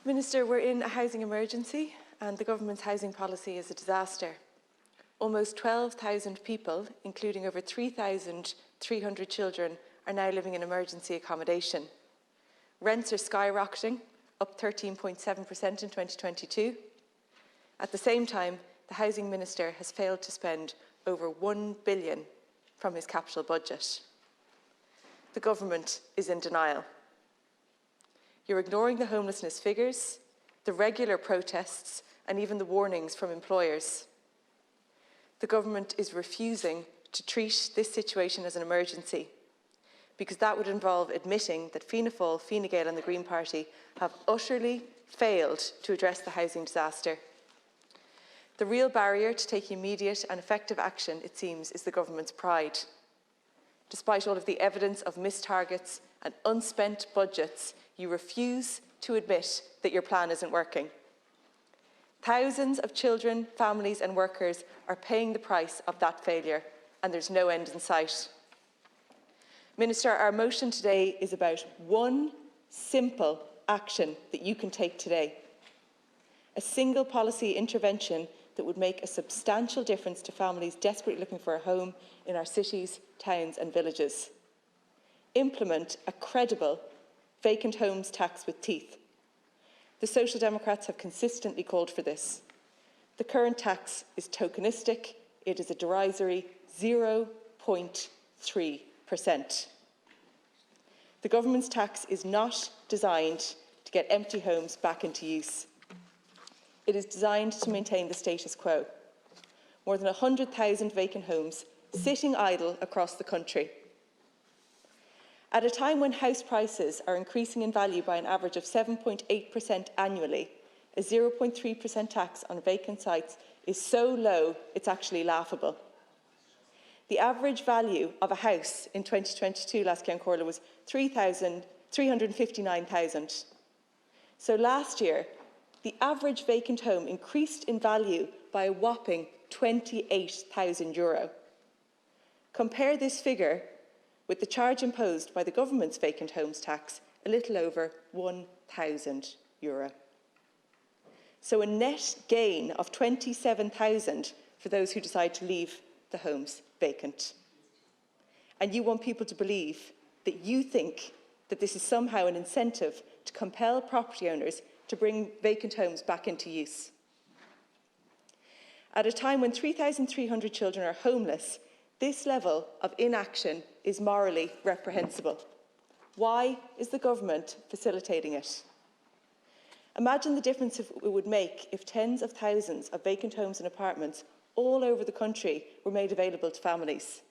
Minister, we're in a housing emergency and the government's housing policy is a disaster. Almost 12,000 people, including over 3,300 children, are now living in emergency accommodation. Rents are skyrocketing, up 13.7% in 2022. At the same time, the Housing Minister has failed to spend over £1 billion from his capital budget. The government is in denial. You're ignoring the homelessness figures, the regular protests, and even the warnings from employers. The government is refusing to treat this situation as an emergency, because that would involve admitting that Fianna Fáil, Fine Gael and the Green Party have utterly failed to address the housing disaster. The real barrier to taking immediate and effective action, it seems, is the government's pride. Despite all of the evidence of missed targets and unspent budgets, you refuse to admit that your plan isn't working. Thousands of children, families and workers are paying the price of that failure, and there's no end in sight. Minister, our motion today is about one simple action that you can take today. A single policy intervention that would make a substantial difference to families desperately looking for a home in our cities, towns and villages. Implement a credible vacant homes tax with teeth. The Social Democrats have consistently called for this. The current tax is tokenistic. It is a derisory 0.3%. The government's tax is not designed to get empty homes back into use. It is designed to maintain the status quo. More than 100,000 vacant homes sitting idle across the country. At a time when house prices are increasing in value by an average of 7.8% annually, a 0.3% tax on vacant sites is so low it's actually laughable. The average value of a house in 2022, last Ceann Comhairle, was $359,000. So last year, the average vacant home increased in value by a whopping €28,000. Compare this figure with the charge imposed by the government's vacant homes tax, a little over €1,000. So a net gain of €27,000 for those who decide to leave the homes vacant. And you want people to believe that you think that this is somehow an incentive to compel property owners to bring vacant homes back into use. At a time when 3,300 children are homeless, this level of inaction is morally reprehensible. Why is the government facilitating it? Imagine the difference it would make if tens of thousands of vacant homes and apartments all over the country were made available to families.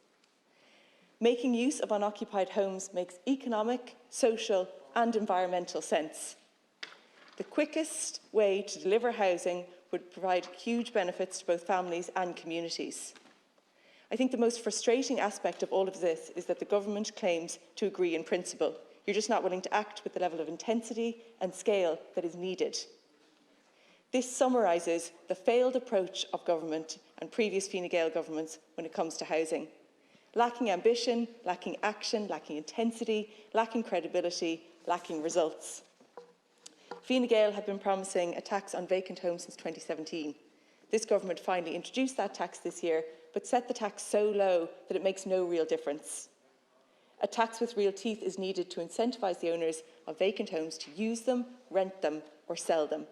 Making use of unoccupied homes makes economic, social and environmental sense. The quickest way to deliver housing would provide huge benefits to both families and communities. I think the most frustrating aspect of all of this is that the government claims to agree in principle. You're just not willing to act with the level of intensity and scale that is needed. This summarises the failed approach of government and previous Fine Gael governments when it comes to housing. Lacking ambition, lacking action, lacking intensity, lacking credibility, lacking results. Fine Gael have been promising a tax on vacant homes since 2017. This government finally introduced that tax this year, but set the tax so low that it makes no real difference. A tax with real teeth is needed to incentivise the owners of vacant homes to use them, rent them or sell them.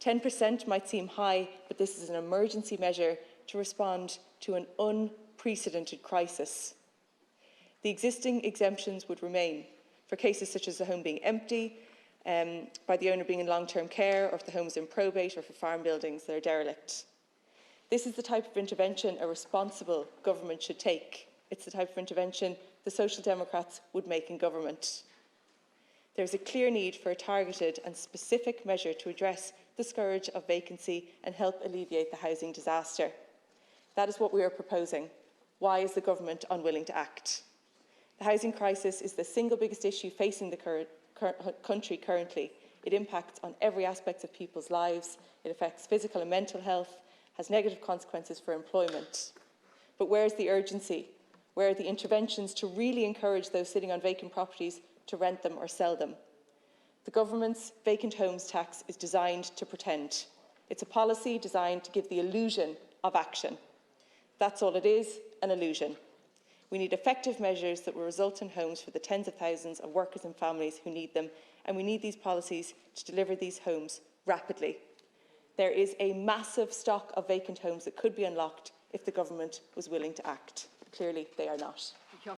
10% might seem high, but this is an emergency measure to respond to an unprecedented crisis. The existing exemptions would remain for cases such as the home being empty, by the owner being in long-term care, or if the home is in probate, or for farm buildings that are derelict. This is the type of intervention a responsible government should take. It's the type of intervention the Social Democrats would make in government. There is a clear need for a targeted and specific measure to address the scourge of vacancy and help alleviate the housing disaster. That is what we are proposing. Why is the government unwilling to act? The housing crisis is the single biggest issue facing the country currently. It impacts on every aspect of people's lives. It affects physical and mental health, has negative consequences for employment. But where is the urgency? Where are the interventions to really encourage those sitting on vacant properties to rent them or sell them? The government's Vacant Homes Tax is designed to pretend. It's a policy designed to give the illusion of action. That's all it is, an illusion. We need effective measures that will result in homes for the tens of thousands of workers and families who need them, and we need these policies to deliver these homes rapidly. There is a massive stock of vacant homes that could be unlocked if the government was willing to act. Clearly, they are not.